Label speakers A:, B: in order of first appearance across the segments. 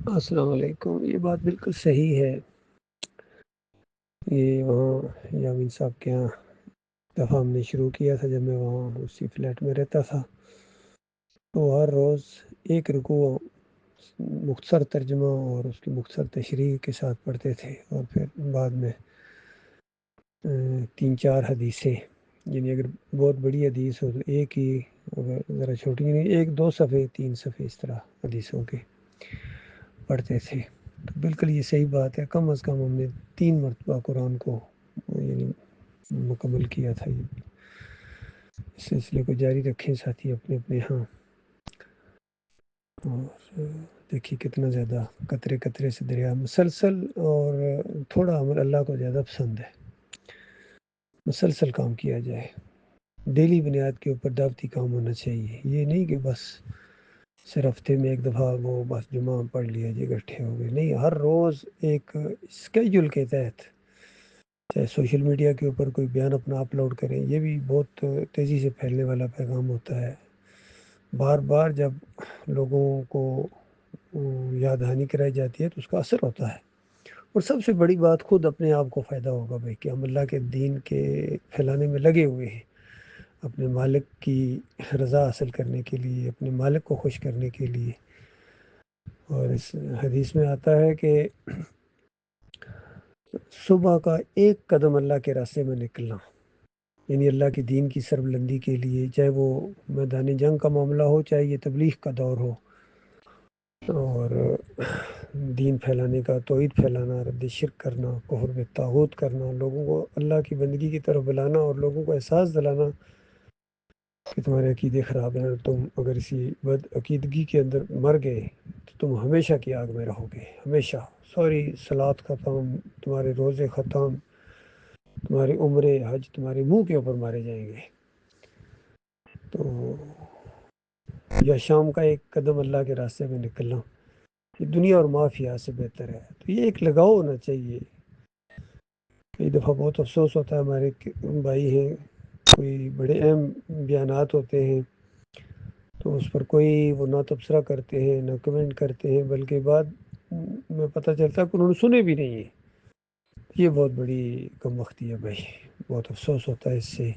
A: السلام علیکم۔ یہ بات بالکل صحیح ہے۔ یہ وہاں یامین صاحب کے یہاں دفعہ ہم نے شروع کیا تھا جب میں وہاں اسی فلیٹ میں رہتا تھا، تو ہر روز ایک رکوع مختصر ترجمہ اور اس کی مختصر تشریح کے ساتھ پڑھتے تھے، اور پھر بعد میں 3-4 حدیثیں، یعنی اگر بہت بڑی حدیث ہو تو ایک ہی، اگر ذرا چھوٹی نہیں 1-2 صفحے 3 صفحے اس طرح حدیثوں کے پڑھتے تھے۔ تو بالکل یہ صحیح بات ہے، کم از کم ہم نے 3 مرتبہ قرآن کو یعنی مکمل کیا تھا۔ اس سلسلے کو جاری رکھیں ساتھی اپنے اپنے ہاں، اور دیکھیے کتنا زیادہ قطرے قطرے سے دریا مسلسل، اور تھوڑا عمل اللہ کو زیادہ پسند ہے، مسلسل کام کیا جائے، ڈیلی بنیاد کے اوپر دعوتی کام ہونا چاہیے۔ یہ نہیں کہ بس صرف ہفتے میں ایک دفعہ وہ بس جمعہ پڑھ لیا جی اکٹھے ہو گئے، نہیں، ہر روز ایک اسکیجول کے تحت، چاہے سوشل میڈیا کے اوپر کوئی بیان اپنا اپلوڈ کریں، یہ بھی بہت تیزی سے پھیلنے والا پیغام ہوتا ہے۔ بار بار جب لوگوں کو یاد دہانی کرائی جاتی ہے تو اس کا اثر ہوتا ہے، اور سب سے بڑی بات خود اپنے آپ کو فائدہ ہوگا بھائی کہ ہم اللہ کے دین کے پھیلانے میں لگے ہوئے ہیں، اپنے مالک کی رضا حاصل کرنے کے لیے، اپنے مالک کو خوش کرنے کے لیے۔ اور اس حدیث میں آتا ہے کہ صبح کا ایک قدم اللہ کے راستے میں نکلنا، یعنی اللہ کے دین کی سربلندی کے لیے، چاہے وہ میدان جنگ کا معاملہ ہو، چاہے یہ تبلیغ کا دور ہو، اور دین پھیلانے کا، توحید پھیلانا، رد شرک کرنا، کفر بالطاغوت کرنا، لوگوں کو اللہ کی بندگی کی طرف بلانا، اور لوگوں کو احساس دلانا کہ تمہارے عقیدے خراب ہیں، اور تم اگر اسی بد عقیدگی کے اندر مر گئے تو تم ہمیشہ کی آگ میں رہو گے، ہمیشہ۔ سوری صلوات ختم، تمہارے روزے ختم، تمہاری عمرے حج تمہارے منہ کے اوپر مارے جائیں گے۔ تو یا شام کا ایک قدم اللہ کے راستے میں نکلنا، یہ دنیا اور مافیا سے بہتر ہے۔ تو یہ ایک لگاؤ ہونا چاہیے۔ کئی دفعہ بہت افسوس ہوتا ہے، ہمارے بھائی ہیں، کوئی بڑے اہم بیانات ہوتے ہیں تو اس پر کوئی وہ نہ تبصرہ کرتے ہیں، نہ کمنٹ کرتے ہیں، بلکہ بعد میں پتہ چلتا ہے کہ انہوں نے سنے بھی نہیں ہیں۔ یہ بہت بڑی کم بختی ہے بھائی، بہت افسوس ہوتا ہے اس سے۔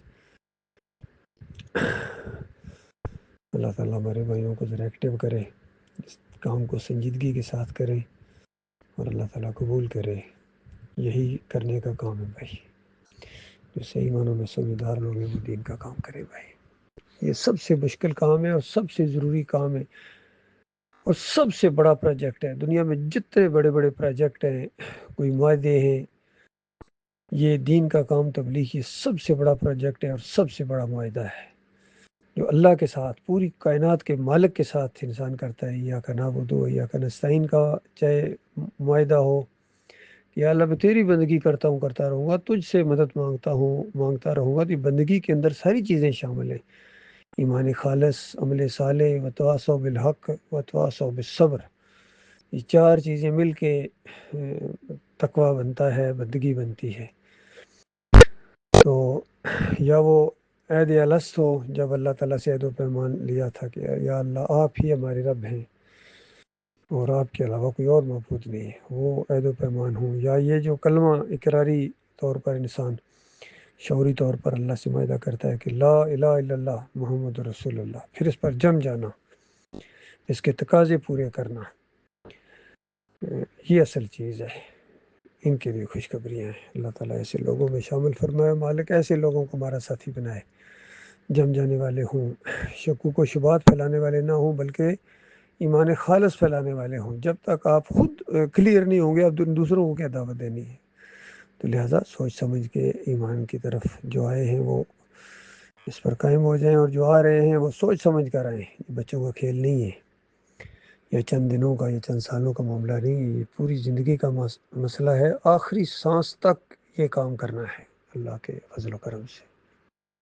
A: اللہ تعالیٰ ہمارے بھائیوں کو ذرا ایکٹیو کرے، اس کام کو سنجیدگی کے ساتھ کریں، اور اللہ تعالیٰ قبول کرے۔ یہی کرنے کا کام ہے بھائی، جو صحیح معنوں میں سمجھدار لوگ ہیں وہ دین کا کام کرے بھائی۔ یہ سب سے مشکل کام ہے اور سب سے ضروری کام ہے، اور سب سے بڑا پروجیکٹ ہے۔ دنیا میں جتنے بڑے بڑے پروجیکٹ ہیں، کوئی معاہدے ہیں، یہ دین کا کام تبلیغ یہ سب سے بڑا پروجیکٹ ہے اور سب سے بڑا معاہدہ ہے جو اللہ کے ساتھ، پوری کائنات کے مالک کے ساتھ انسان کرتا ہے۔ یا کا نعبد و یا کا نستعین کا چاہے معاہدہ ہو کہ یا اللہ میں تیری بندگی کرتا ہوں، کرتا رہوں گا، تجھ سے مدد مانگتا رہوں گا، تو یہ بندگی کے اندر ساری چیزیں شامل ہیں: ایمان خالص، عمل صالح، وتواصوا بالحق، وتواصوا بالصبر۔ یہ 4 چیزیں مل کے تقویٰ بنتا ہے، بندگی بنتی ہے۔ تو یا وہ عہد الست ہو، جب اللہ تعالیٰ سے عہد و پیمان لیا تھا کہ یا اللہ آپ ہی ہمارے رب ہیں اور آپ کے علاوہ کوئی اور معبود نہیں ہے، وہ عہد و پیمان ہوں، یا یہ جو کلمہ اقراری طور پر انسان شعوری طور پر اللہ سے معاہدہ کرتا ہے کہ لا الہ الا اللہ محمد رسول اللہ، پھر اس پر جم جانا، اس کے تقاضے پورے کرنا، یہ اصل چیز ہے۔ ان کے لیے خوشخبریاں ہیں۔ اللہ تعالیٰ ایسے لوگوں میں شامل فرمائے، مالک ایسے لوگوں کو ہمارا ساتھی بنائے، جم جانے والے ہوں، شکوک و شبہات پھیلانے والے نہ ہوں، بلکہ ایمان خالص پھیلانے والے ہوں۔ جب تک آپ خود کلیئر نہیں ہوں گے، آپ دوسروں کو کیا دعوت دینی ہے؟ تو لہٰذا سوچ سمجھ کے ایمان کی طرف جو آئے ہیں وہ اس پر قائم ہو جائیں، اور جو آ رہے ہیں وہ سوچ سمجھ کر آئیں۔ یہ بچوں کا کھیل نہیں ہے، یا چند دنوں کا یا چند سالوں کا معاملہ نہیں، یہ پوری زندگی کا مسئلہ ہے، آخری سانس تک یہ کام کرنا ہے اللہ کے فضل و کرم سے۔